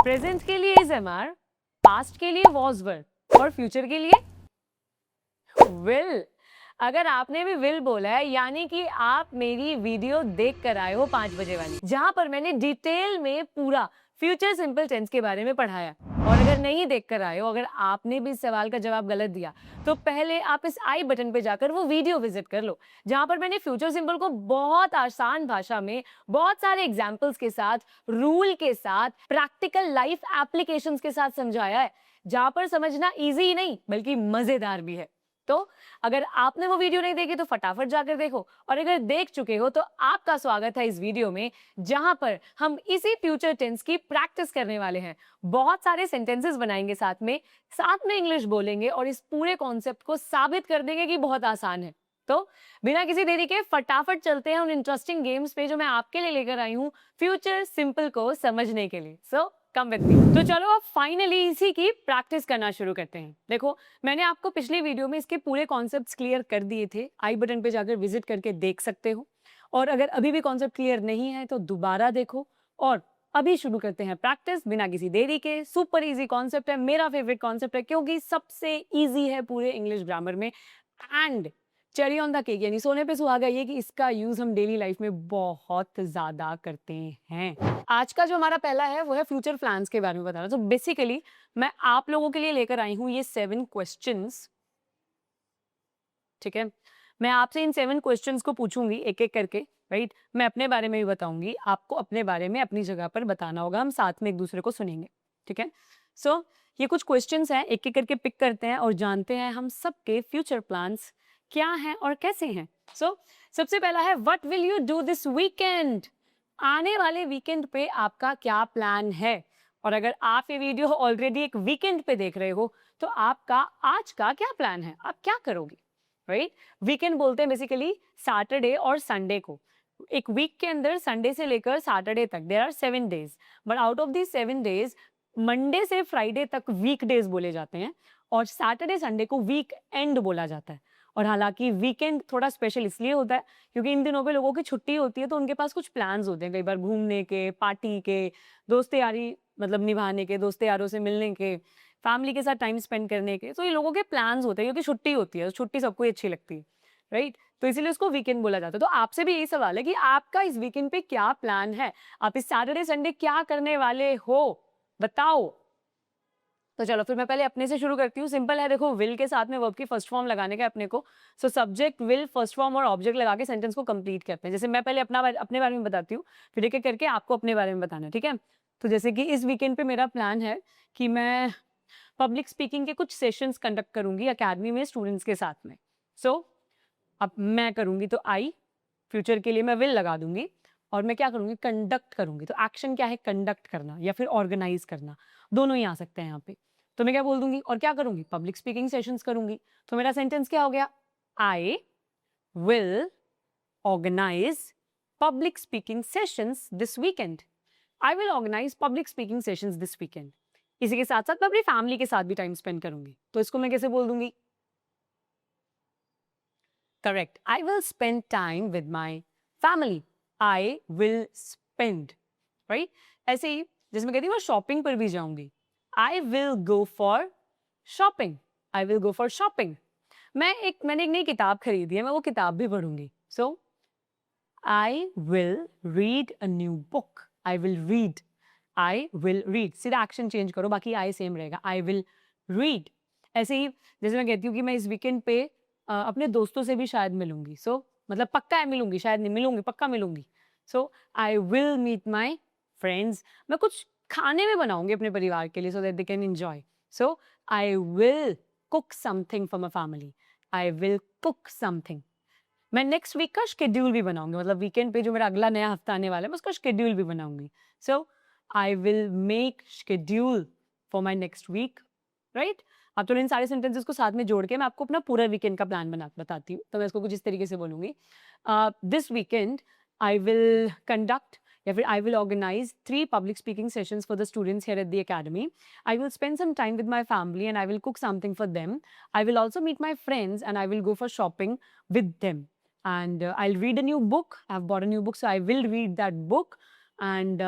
Present के लिए is M R, past के लिए वॉज वर और फ्यूचर के लिए विल। अगर आपने भी विल बोला है यानी कि आप मेरी वीडियो देख कर आए हो 5 बजे वाली, जहां पर मैंने डिटेल में पूरा फ्यूचर सिंपल टेंस के बारे में पढ़ाया। और अगर नहीं देख कर आए हो, अगर आपने भी इस सवाल का जवाब गलत दिया, तो पहले आप इस आई बटन पे जाकर वो वीडियो विजिट कर लो, जहां पर मैंने फ्यूचर सिंपल को बहुत आसान भाषा में, बहुत सारे एग्जाम्पल्स के साथ, रूल के साथ, प्रैक्टिकल लाइफ एप्लीकेशंस के साथ समझाया है, जहां पर समझना इजी ही नहीं बल्कि मजेदार भी है। तो अगर आपने वो वीडियो नहीं देखी तो फटाफट जाकर देखो, और अगर देख चुके हो तो आपका स्वागत है इस वीडियो में, जहां पर हम इसी फ्यूचर टेंस की प्रैक्टिस करने वाले हैं। बहुत सारे सेंटेंसेस बनाएंगे, साथ में इंग्लिश बोलेंगे और इस पूरे कॉन्सेप्ट को साबित कर देंगे कि बहुत आसान है। तो बिना किसी देरी के फटाफट चलते हैं उन इंटरेस्टिंग गेम्स पे जो मैं आपके लिए लेकर आई हूं फ्यूचर सिंपल को समझने के लिए। सो कम विद मी। तो चलो अब फाइनली इसी की प्रैक्टिस करना शुरू करते हैं। देखो, मैंने आपको पिछली वीडियो में इसके पूरे कॉन्सेप्ट्स क्लियर कर दिए थे, आई बटन पे जाकर विजिट करके देख सकते हो। और अगर अभी भी कॉन्सेप्ट क्लियर नहीं है तो दोबारा देखो। और अभी शुरू करते हैं प्रैक्टिस बिना किसी देरी के। सुपर इजी कॉन्सेप्ट है, मेरा फेवरेट कॉन्सेप्ट है क्योंकि सबसे इजी है पूरे इंग्लिश ग्रामर में। And cherry on the cake यानी सोने पे सुहागा ये कि इसका यूज हम डेली लाइफ में बहुत ज्यादा करते हैं। आज का जो हमारा पहला है वो है फ्यूचर प्लान्स के बारे में बताना। तो बेसिकली मैं आप लोगों के लिए लेकर आई हूं ये 7 क्वेश्चंस। ठीक है, मैं आपसे इन 7 क्वेश्चंस को पूछूंगी एक एक करके, राइट। मैं अपने बारे में भी बताऊंगी, आपको अपने बारे में अपनी जगह पर बताना होगा, हम साथ में एक दूसरे को सुनेंगे। ठीक है, सो ये कुछ क्वेश्चंस हैं, एक एक करके पिक करते हैं और जानते हैं हम सबके फ्यूचर प्लान्स क्या हैं और कैसे हैं। सो सबसे पहला है, what will you do this weekend? आने वाले वीकेंड पे आपका क्या प्लान है? और अगर आप ये वीडियो ऑलरेडी एक वीकेंड पे देख रहे हो तो आपका आज का क्या प्लान है, आप क्या करोगे, राइट। वीकेंड बोलते हैं बेसिकली सैटरडे और संडे को। एक वीक के अंदर संडे से लेकर सैटरडे तक there are 7 days, but out of the 7 days Monday से फ्राइडे तक वीक डेज बोले जाते हैं और सैटरडे संडे को वीक एंड बोला जाता है। और हालांकि वीकेंड थोड़ा स्पेशल इसलिए होता है क्योंकि इन दिनों पे लोगों की छुट्टी होती है, तो उनके पास कुछ प्लान्स होते हैं, कई बार घूमने के, पार्टी के, दोस्ती यारी मतलब निभाने के, दोस्ते यारों से मिलने के, फैमिली के साथ टाइम स्पेंड करने के। तो ये लोगों के प्लान्स होते हैं क्योंकि छुट्टी होती है, छुट्टी सबको ही अच्छी लगती है, राइट। तो इसीलिए उसको वीकेंड बोला जाता है। तो आपसे भी यही सवाल है कि आपका इस वीकेंड पे क्या प्लान है, आप इस सैटरडे संडे क्या करने वाले हो, बताओ। तो चलो फिर मैं पहले अपने से शुरू करती हूँ। सिंपल है, देखो, विल के साथ में वर्ब की फर्स्ट फॉर्म लगाने का अपने को। So subject will first form और ऑब्जेक्ट लगा के सेंटेंस को कंप्लीट करते हैं। जैसे मैं पहले अपने बारे में बताती हूँ, फिर एक एक करके आपको अपने बारे में बताना है, ठीक है। तो जैसे कि इस वीकेंड पे मेरा प्लान है कि मैं पब्लिक स्पीकिंग के कुछ सेशंस कंडक्ट करूंगी अकेडमी में स्टूडेंट्स के साथ में। सो अब मैं करूंगी तो आई, फ्यूचर के लिए मैं विल लगा दूंगी, और मैं क्या करूंगी, कंडक्ट करूंगी। तो एक्शन क्या है, कंडक्ट करना या फिर ऑर्गेनाइज करना, दोनों ही आ सकते हैं यहाँ पे। तो मैं क्या बोल दूंगी और क्या करूंगी, पब्लिक स्पीकिंग सेशंस करूंगी। तो मेरा सेंटेंस क्या हो गया, I will organise public speaking sessions this weekend. I will organise public speaking sessions this weekend. इसी के साथ साथ मैं अपनी फैमिली के साथ भी टाइम स्पेंड करूंगी। तो इसको मैं कैसे बोल दूंगी, correct, I will spend time with my family. I will spend, right. ऐसे ही जैसे मैं कहती हूँ शॉपिंग पर भी जाऊंगी, I will go for shopping. I will go for shopping. मैंने एक नई किताब खरीदी है, मैं वो किताब भी पढ़ूंगी। So I will read a new book. I will read, I will read, सीधा एक्शन चेंज करो, बाकी आई सेम रहेगा, आई विल रीड। ऐसे ही जैसे मैं कहती हूँ कि मैं इस वीकेंड पे अपने दोस्तों से भी शायद मिलूंगी। सो मतलब पक्का है मिलूंगी, शायद नहीं मिलूंगी, पक्का मिलूंगी। So I will meet my friends. मैं कुछ खाने में बनाऊंगी अपने परिवार के लिए so that they can enjoy. So I will cook something for my family. I will cook something. मैं नेक्स्ट वीक का शेड्यूल भी बनाऊंगी, मतलब वीकेंड पे जो मेरा अगला नया हफ्ता आने वाला है मैं उसका शेड्यूल भी बनाऊंगी। So I will make schedule for my next week, right. अब तो इन सारे सेंटेंसेस को साथ में जोड़ के मैं आपको अपना पूरा वीकेंड का प्लान बताती हूँ। तो मैं इसको कुछ इस तरीके से बोलूंगी, this weekend I will conduct या फिर I will organise 3 public speaking sessions for the students here at the academy. I will spend some time with my family and I will cook something for them. I will also meet my friends and I will go for shopping with them, and I'll read a new book. I've bought a new book, so I will read that book, and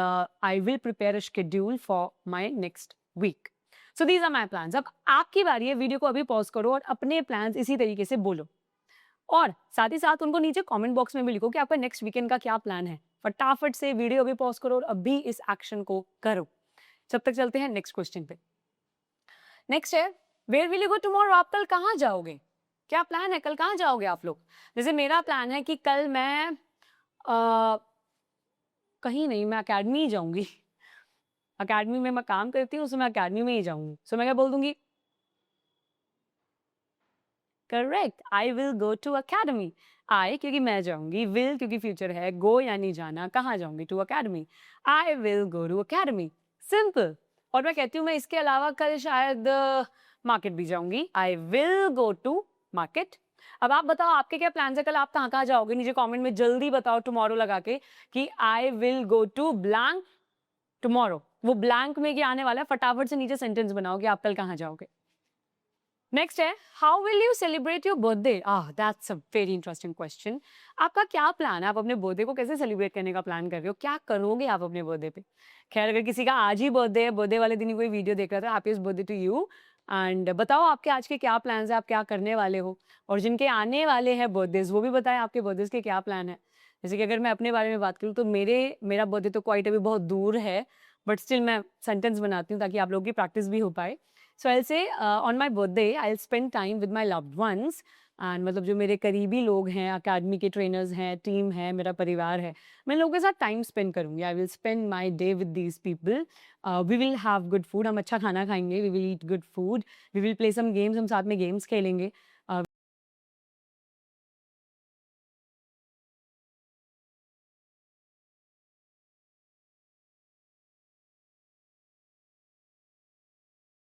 I will prepare a schedule for my next week. So these are my plans. अब आपकी बारी है, video को अभी pause करो और अपने plans इसी तरीके से बोलो, और साथ ही साथ उनको नीचे कमेंट बॉक्स में भी लिखो कि आपका नेक्स्ट वीकेंड का क्या प्लान है। फटाफट से वीडियो अभी पॉज करो और अभी इस एक्शन को करो। जब तक चलते हैं नेक्स्ट क्वेश्चन पे। नेक्स्ट है, where will you go tomorrow? आप कल कहाँ जाओगे? क्या प्लान है, कल कहाँ जाओगे आप लोग? जैसे मेरा प्लान है कि कल मैं कहीं नहीं, मैं अकेडमी ही जाऊंगी। अकेडमी में मैं काम करती हूँ, सो मैं अकेडमी में ही जाऊंगी। सो मैं क्या बोल दूंगी? Correct, I will go to academy. I क्योंकि मैं जाऊंगी, विल क्योंकि फ्यूचर है, गो यानी जाना, कहाँ जाऊंगी? To academy. I will go to academy, simple. और मैं कहती हूँ मैं इसके अलावा कल शायद मार्केट भी जाऊंगी। I will go to market. अब आप बताओ आपके क्या प्लान है, कल आप कहाँ कहाँ जाओगे? नीचे कमेंट में जल्दी बताओ टुमारो लगा के कि I will go to blank tomorrow. वो ब्लैंक में क्या आने वाला है, फटाफट से नीचे सेंटेंस बनाओ कि आप कल कहाँ जाओगे। नेक्स्ट है, how will you celebrate your birthday? That's a very interesting question. आपका क्या प्लान है? आप अपने बर्थडे को कैसे सेलिब्रेट करने का प्लान कर रहे हो? क्या करोगे आप अपने बर्थडे पे? खैर, अगर किसी का आज ही बर्थडे है, बर्थडे वाले दिन ही कोई वीडियो देख रहा था, happiest birthday to you. And बताओ आपके आज के क्या प्लान्स है, आप क्या करने वाले हो? और जिनके आने वाले हैं बर्थडेज, वो भी बताएं आपके बर्थडेज के क्या प्लान है। जैसे कि अगर मैं अपने बारे में बात करूँ तो मेरा बर्थडे तो क्वाइट अभी बहुत दूर है, बट स्टिल मैं सेंटेंस बनाती हूँ ताकि आप लोगों की प्रैक्टिस भी हो पाए। सो आई से on my birthday I spend time with my loved ones, and मतलब जो मेरे करीबी लोग हैं, अकेडमी के ट्रेनर्स हैं, टीम है, मेरा परिवार है, मैं लोगों के साथ टाइम स्पेंड करूंगी। I will spend my day with these people. We will have good food, हम अच्छा खाना खाएंगे, we will eat good food, we will play some games, हम साथ में गेम्स खेलेंगे।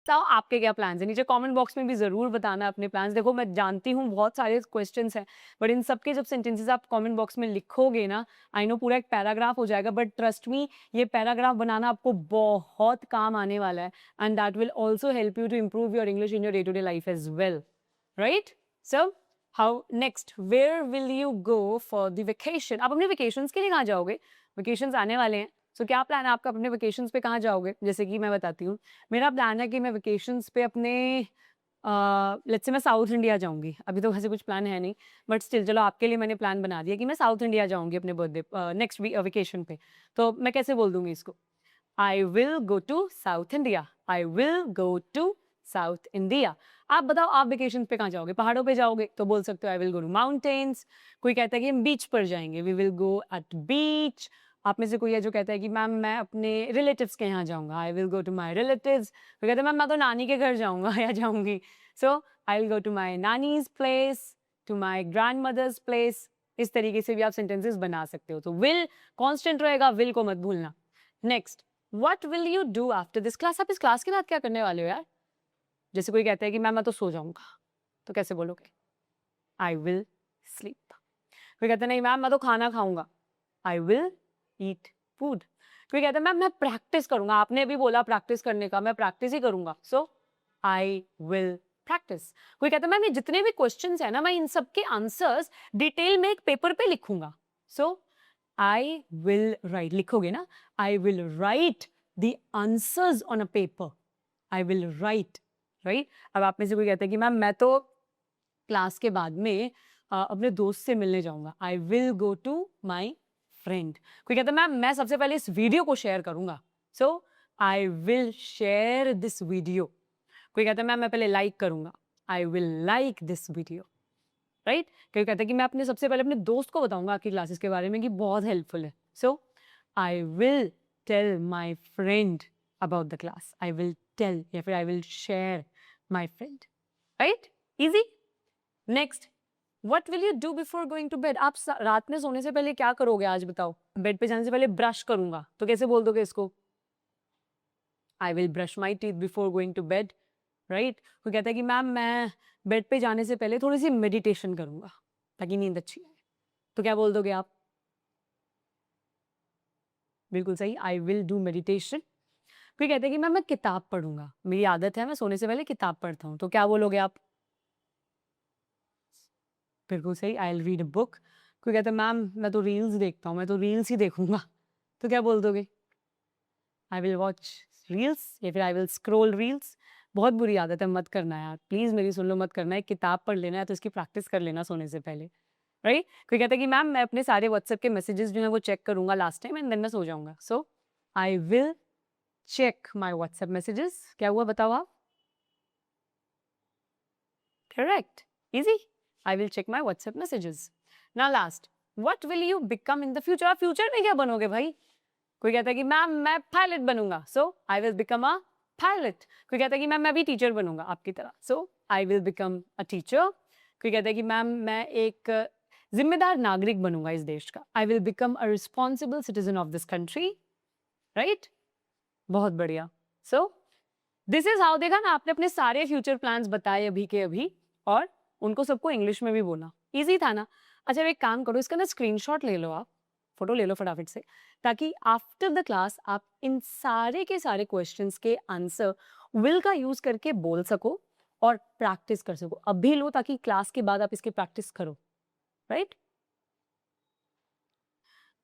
बताओ आपके क्या प्लान्स हैं, नीचे कमेंट बॉक्स में भी जरूर बताना अपने प्लान्स। देखो मैं जानती हूँ बहुत सारे क्वेश्चंस हैं, बट इन सबके जब सेंटेंसेस आप कमेंट बॉक्स में लिखोगे ना, आई नो पूरा एक पैराग्राफ हो जाएगा, बट ट्रस्ट मी ये पैराग्राफ बनाना आपको बहुत काम आने वाला है, and that will also help you to improve your English in your day to day life as well, right? So how next, where will you go for the vacation? आप अपने vacations के लिए कहाँ जाओगे? वेकेशंस आने वाले हैं, सो क्या प्लान है आपका, अपने वेकेशंस पे कहाँ जाओगे? जैसे कि मैं बताती हूँ, मेरा प्लान है कि मैं वेकेशंस पे अपने लेट्स से मैं साउथ इंडिया जाऊंगी। अभी तो वैसे कुछ प्लान है नहीं, बट स्टिल चलो आपके लिए मैंने प्लान बना दिया कि मैं साउथ इंडिया जाऊंगी अपने बर्थडे नेक्स्ट वीक वेकेशन पे। तो मैं कैसे बोल दूंगी इसको? I will go to South India. I will go to South India. आप बताओ आप वेकेशन पे कहाँ जाओगे? पहाड़ों पे जाओगे तो बोल सकते हो I will go to mountains. कोई कहता है कि हम बीच पर जाएंगे, we will go at beach. आप में से कोई है जो कहता है कि मैम मैं अपने रिलेटिव्स के यहाँ जाऊंगा, I will go to my relatives. कोई कहता है मैम मैं तो नानी के घर जाऊंगा या जाऊंगी, so I will go to my nani's place, to my grand mother's place. इस तरीके से भी आप सेंटेंसेस बना सकते हो। तो विल कांस्टेंट रहेगा, विल को मत भूलना। Next, what will you do after this class? आप इस क्लास के बाद क्या करने वाले हो यार? जैसे कोई कहता है कि मैम मैं तो सो जाऊंगा, तो कैसे बोलोगे? I will sleep. कोई कहता है नहीं मैम मैं तो खाना खाऊंगा, आई विल ईट फूड। कोई कहता है मैम मैं प्रैक्टिस करूंगा, आपने अभी बोला प्रैक्टिस करने का, मैं प्रैक्टिस ही करूंगा, सो आई विल प्रैक्टिस। कोई कहता है मैम ये जितने भी क्वेश्चंस है ना, मैं इन सब के आंसर्स डिटेल में एक पेपर पे लिखूंगा, सो आई विल राइट। लिखोगे ना, I will write the answers on a paper, I will write, right? अब आप में से कोई कहता है कि मैम मैं तो क्लास के बाद में अपने दोस्त से मिलने जाऊंगा, I will go to my friend. कोई कहता है मैम मैं सबसे पहले इस वीडियो को शेयर करूंगा, so I will share this video. कोई कहता है मैम मैं पहले लाइक करूंगा, I will like this video, right? कोई कहता है कि मैं अपने सबसे पहले अपने दोस्त को बताऊंगा आपकी क्लासेस के बारे में कि बहुत हेल्पफुल है, so I will tell my friend about the class, I will tell या फिर I will share my friend, right? Easy. Next, what will you do before going to bed? आप रात में सोने से पहले क्या करोगे आज बताओ? बेड पे जाने से पहले ब्रश करूंगा, तो कैसे बोल दोगे इसको? I will brush my teeth before going to bed, right? कोई कहता है कि मैम मैं बेड पे जाने से पहले थोड़ी सी मेडिटेशन करूंगा ताकि नींद अच्छी आए, तो क्या बोल दोगे आप? बिल्कुल सही, आई विल डू मेडिटेशन। कोई कहता है कि मैम मैं किताब पढ़ूंगा, मेरी आदत है मैं सोने से पहले किताब पढ़ता हूँ, तो क्या बोलोगे आप? बिल्कुल सही, आई विल रीड अ बुक। कोई कहता है मैम मैं तो रील्स देखता हूँ, मैं तो रील्स ही देखूंगा, तो क्या बोल दोगे? आई विल वॉच रील्स या फिर आई विल स्क्रोल रील्स। बहुत बुरी आदत है, मत करना यार, प्लीज मेरी सुन लो, मत करना। एक किताब पढ़ लेना है तो इसकी प्रैक्टिस कर लेना सोने से पहले, राइट? कोई कहता है कि मैम मैं अपने सारे व्हाट्सएप के मैसेजेस जो है वो चेक करूंगा लास्ट टाइम एंड देन मैं सो जाऊंगा। So I will check my WhatsApp messages. क्या हुआ बताओ आप? Correct, easy. I will check my WhatsApp messages. Now last, what will you become in the future? आप फ्यूचर में क्या बनोगे भाई? कोई कहता है कि मैम मैं पायलट बनूंगा, so I will become a pilot. कोई कहता है कि मैम मैं भी टीचर बनूंगा आपकी तरह, so I will become a teacher. कोई कहता है कि मैम मैं एक जिम्मेदार नागरिक बनूंगा इस देश का, आई will become a responsible citizen of this country, right? बहुत बढ़िया। सो दिस इज हाउ, देखा ना आपने अपने सारे फ्यूचर प्लान्स बताए अभी के अभी, और उनको सबको इंग्लिश में भी बोला। इजी था ना? अच्छा एक काम करो, इसका ना स्क्रीनशॉट ले लो, आप फोटो ले लो फटाफट से, ताकि आफ्टर द क्लास आप इन सारे के सारे क्वेश्चंस के आंसर विल का यूज करके बोल सको और प्रैक्टिस कर सको। अभी लो ताकि क्लास के बाद आप इसकी प्रैक्टिस करो, राइट?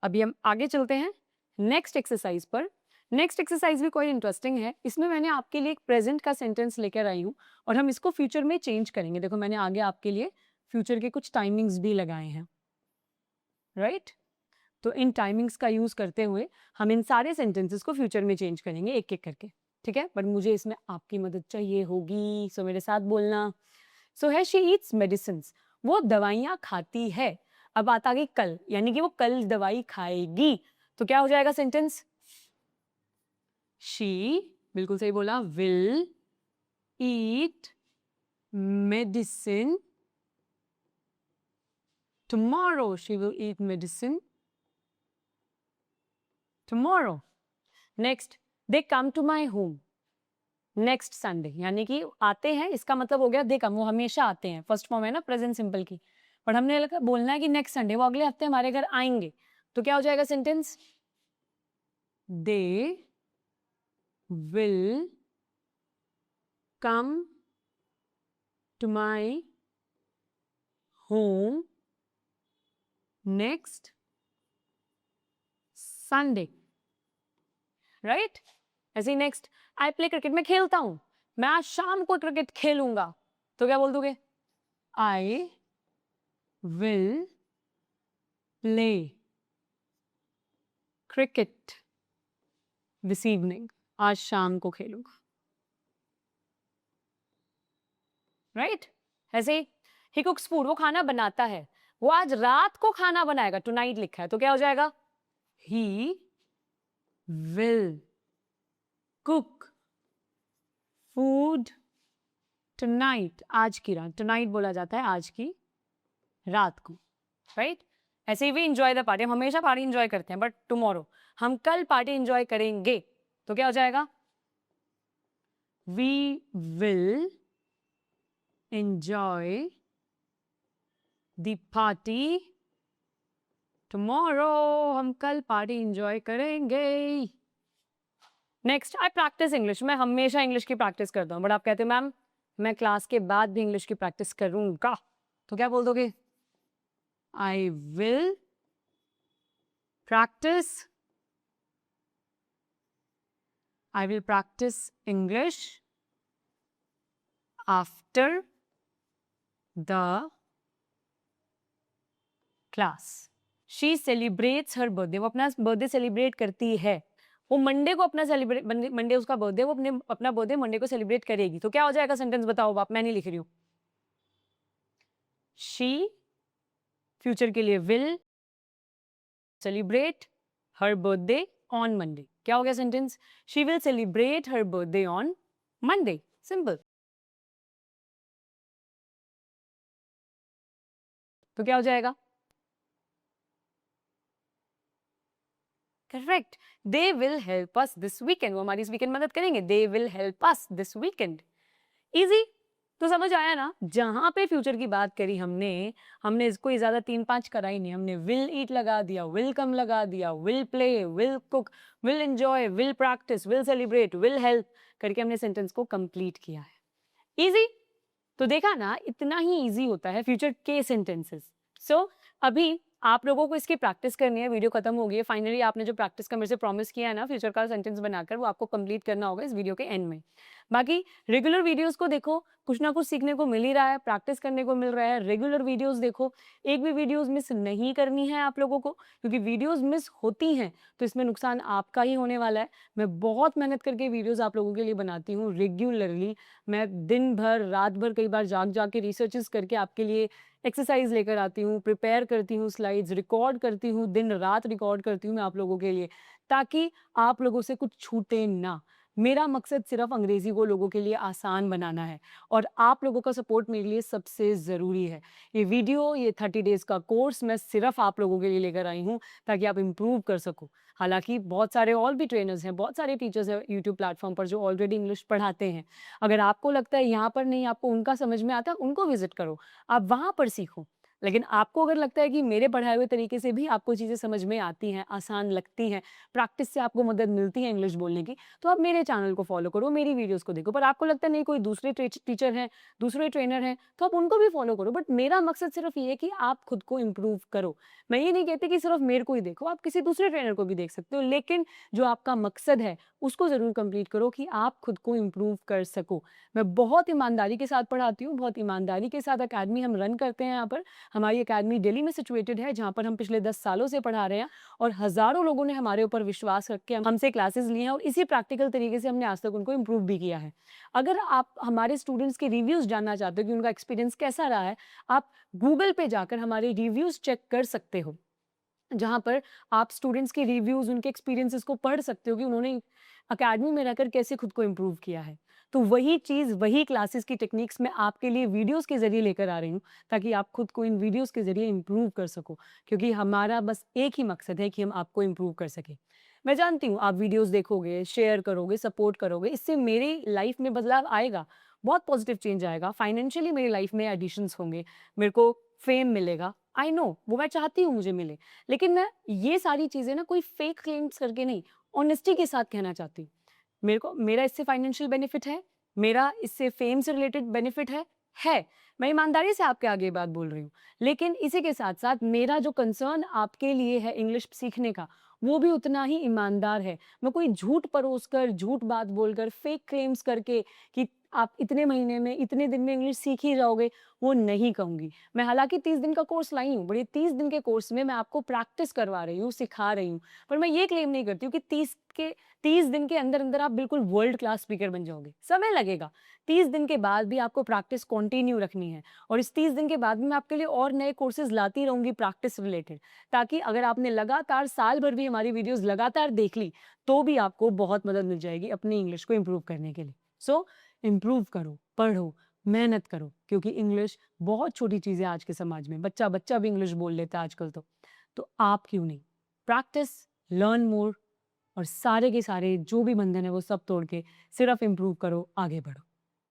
अभी हम आगे चलते हैं नेक्स्ट एक्सरसाइज पर। नेक्स्ट एक्सरसाइज भी कोई इंटरेस्टिंग है। इसमें मैंने आपके लिए एक प्रेजेंट का सेंटेंस लेकर आई हूँ और हम इसको फ्यूचर में चेंज करेंगे। देखो मैंने आगे आपके लिए फ्यूचर के कुछ टाइमिंग्स भी लगाए हैं, राइट? तो इन टाइमिंग्स का यूज करते हुए हम इन सारे सेंटेंसेस को फ्यूचर में चेंज करेंगे एक एक करके, ठीक है? बट मुझे इसमें आपकी मदद चाहिए होगी, सो मेरे साथ बोलना। सो है शी ईट्स मेडिसिन, वो दवाइयाँ खाती है। अब बात आ गई कल, यानी कि वो कल दवाई खाएगी। तो क्या हो जाएगा सेंटेंस? शी, बिल्कुल सही बोला, will eat medicine tomorrow. She will eat medicine tomorrow. Next, they come to my home next Sunday, यानी कि आते हैं, इसका मतलब हो गया दे कम, वो हमेशा आते हैं। फर्स्ट फॉर्म है ना प्रेजेंट सिंपल की, पर हमने लगा बोलना है कि नेक्स्ट संडे, वो अगले हफ्ते हमारे घर आएंगे। तो क्या हो जाएगा sentence? They will come to my home next Sunday, right? ऐसे ही नेक्स्ट, आई प्ले क्रिकेट, मैं खेलता हूं, मैं आज शाम को क्रिकेट खेलूंगा। तो क्या बोल दोगे? I will play cricket this evening, आज शाम को खेलूंगा, राइट? ऐसे ही कुक्स फूड, वो खाना बनाता है, वो आज रात को खाना बनाएगा, टुनाइट लिखा है, तो क्या हो जाएगा? He will cook food tonight, आज की रात, टुनाइट बोला जाता है आज की रात को, राइट? ऐसे ही वी एंजॉय द पार्टी, हम हमेशा पार्टी एंजॉय करते हैं, बट टुमारो, हम कल पार्टी एंजॉय करेंगे। तो क्या हो जाएगा? We will enjoy the party tomorrow, हम कल पार्टी एंजॉय करेंगे। नेक्स्ट, आई प्रैक्टिस इंग्लिश, मैं हमेशा इंग्लिश की प्रैक्टिस करता हूँ, बट आप कहते हो मैम मैं क्लास के बाद भी इंग्लिश की प्रैक्टिस करूंगा। तो क्या बोल दोगे? I will practice, I will practice English after the class. She celebrates her birthday. वो अपना बर्थडे सेलिब्रेट करती है, वो मंडे को अपना सेलिब्रेट, मंडे उसका बर्थडे, वो अपना बर्थडे मंडे को सेलिब्रेट करेगी। तो क्या हो जाएगा सेंटेंस बताओ आप, मैं नहीं लिख रही हूँ। She फ्यूचर के लिए will celebrate her birthday on Monday. क्या हो गया sentence? She will celebrate her birthday on Monday, simple. तो क्या हो जाएगा? Correct, they will help us this weekend, वो हमारी इस वीकेंड मदद करेंगे, they will help us this weekend. Easy, तो समझ आया ना? जहां पे फ्यूचर की बात करी हमने इसको ज्यादा 3-5 कराई नहीं, हमने विल ईट लगा दिया, विल कम लगा दिया, will play, will cook, will enjoy, will practice, will celebrate, will help करके हमने सेंटेंस को कंप्लीट किया है। इजी, तो देखा ना, इतना ही इजी होता है फ्यूचर के सेंटेंसेस। सो अभी आप लोगों को इसकी प्रैक्टिस करनी है। वीडियो खत्म हो गई है। फाइनली आपने जो प्रैक्टिस का मेरे से प्रॉमिस किया है ना फ्यूचर का सेंटेंस बनाकर, वो आपको कंप्लीट करना होगा इस वीडियो के एंड में। बाकी रेगुलर वीडियोस को देखो, कुछ ना कुछ सीखने को मिल ही रहा है, प्रैक्टिस करने को मिल रहा है। रेगुलर वीडियोस देखो, एक भी वीडियोस मिस नहीं करनी है आप लोगों को, क्योंकि वीडियोस मिस होती हैं तो इसमें नुकसान आपका ही होने वाला है। मैं बहुत मेहनत करके वीडियोस आप लोगों के लिए बनाती हूँ रेगुलरली। मैं दिन भर, रात भर, कई बार जाग के रिसर्चेस करके आपके लिए एक्सरसाइज लेकर आती हूँ, प्रिपेयर करती हूँ, स्लाइड्स रिकॉर्ड करती हूँ, दिन रात रिकॉर्ड करती हूँ मैं आप लोगों के लिए, ताकि आप लोगों से कुछ छूटे ना। मेरा मकसद सिर्फ अंग्रेजी को लोगों के लिए आसान बनाना है और आप लोगों का सपोर्ट मेरे लिए सबसे ज़रूरी है। ये वीडियो, ये 30 डेज़ का कोर्स मैं सिर्फ आप लोगों के लिए लेकर आई हूँ ताकि आप इम्प्रूव कर सको। हालाँकि बहुत सारे और भी ट्रेनर्स हैं, बहुत सारे टीचर्स हैं यूट्यूब प्लेटफ़ॉर्म पर जो ऑलरेडी इंग्लिश पढ़ाते हैं। अगर आपको लगता है यहाँ पर नहीं आपको उनका समझ में आता, उनको विज़िट करो, आप वहाँ पर सीखो। लेकिन आपको अगर लगता है कि मेरे पढ़ाए हुए तरीके से भी आपको चीज़ें समझ में आती हैं, आसान लगती हैं, प्रैक्टिस से आपको मदद मिलती है इंग्लिश बोलने की, तो आप मेरे चैनल को फॉलो करो, मेरी वीडियोस को देखो। पर आपको लगता है नहीं कोई दूसरे टीचर हैं, दूसरे ट्रेनर हैं, तो आप उनको भी फॉलो करो। बट मेरा मकसद सिर्फ ये है कि आप खुद को इम्प्रूव करो। मैं ये नहीं कहती कि सिर्फ मेरे को ही देखो, आप किसी दूसरे ट्रेनर को भी देख सकते हो, लेकिन जो आपका मकसद है उसको ज़रूर कंप्लीट करो कि आप खुद को इम्प्रूव कर सको। मैं बहुत ईमानदारी के साथ पढ़ाती हूँ, बहुत ईमानदारी के साथ अकेडमी हम रन करते हैं यहाँ पर। हमारी अकेडमी दिल्ली में सिचुएटेड है, जहाँ पर हम पिछले 10 सालों से पढ़ा रहे हैं और हज़ारों लोगों ने हमारे ऊपर विश्वास रख के हमसे क्लासेस ली हैं और इसी प्रैक्टिकल तरीके से हमने आज तक उनको इम्प्रूव भी किया है। अगर आप हमारे स्टूडेंट्स के रिव्यूज़ जानना चाहते हो कि उनका एक्सपीरियंस कैसा रहा है, आप गूगल पे जाकर हमारे रिव्यूज़ चेक कर सकते हो। जहाँ पर आप स्टूडेंट्स के रिव्यूज़, उनके एक्सपीरियंसेस को पढ़ सकते हो कि उन्होंने अकेडमी में रहकर कैसे खुद को इम्प्रूव किया है। तो वही चीज़, वही क्लासेस की टेक्निक्स मैं आपके लिए वीडियोज़ के ज़रिए लेकर आ रही हूँ, ताकि आप खुद को इन वीडियोज़ के ज़रिए इम्प्रूव कर सको, क्योंकि हमारा बस एक ही मकसद है कि हम आपको इम्प्रूव कर सकें। मैं जानती हूँ आप वीडियोज़ देखोगे, शेयर करोगे, सपोर्ट करोगे, इससे मेरी लाइफ़ में बदलाव आएगा, बहुत पॉजिटिव चेंज आएगा। फाइनेंशियली मेरी लाइफ़ में एडिशंस होंगे, मेरे को फेम मिलेगा। आई नो वो मैं चाहती हूँ मुझे मिले, लेकिन मैं ये सारी चीज़ें ना कोई फेक क्लेम्स करके नहीं, ऑनेस्टी के साथ कहना चाहती हूँ। मेरा इससे फाइनेंशियल बेनिफिट है, मेरा इससे फेम से रिलेटेड बेनिफिट है। मैं ईमानदारी से आपके आगे ये बात बोल रही हूँ। लेकिन इसी के साथ-साथ मेरा जो कंसर्न आपके लिए है इंग्लिश सीखने का, वो भी उतना ही ईमानदार है। मैं कोई झूठ परोस कर, झूठ बात बोलकर, फेक क्लेम्स करके कि आप इतने महीने में, इतने दिन में इंग्लिश सीख ही जाओगे, वो नहीं कहूँगी। मैं हालाँकि 30 दिन का कोर्स लाई हूँ, बड़े 30 दिन के कोर्स में मैं आपको प्रैक्टिस करवा रही हूँ, सिखा रही हूँ। पर मैं ये क्लेम नहीं करती हूँ कि 30 दिन के अंदर-अंदर आप बिल्कुल वर्ल्ड क्लास स्पीकर बन जाओगे। समय लगेगा। 30 दिन के बाद भी आपको प्रैक्टिस कंटिन्यू रखनी है और इस 30 दिन के बाद भी मैं आपके लिए और नए कोर्सेज़ लाती रहूँगी प्रैक्टिस रिलेटेड, ताकि अगर आपने लगातार साल भर भी हमारी वीडियोज़ लगातार देख ली, तो भी आपको बहुत मदद मिल जाएगी अपनी इंग्लिश को इम्प्रूव करने के लिए। सो इम्प्रूव करो, पढ़ो, मेहनत करो, क्योंकि इंग्लिश बहुत छोटी चीज़ है आज के समाज में। बच्चा-बच्चा भी इंग्लिश बोल लेता है आजकल तो। तो आप क्यों नहीं? प्रैक्टिस, लर्न मोर और सारे के सारे जो भी बंधन है वो सब तोड़ के सिर्फ इम्प्रूव करो, आगे बढ़ो।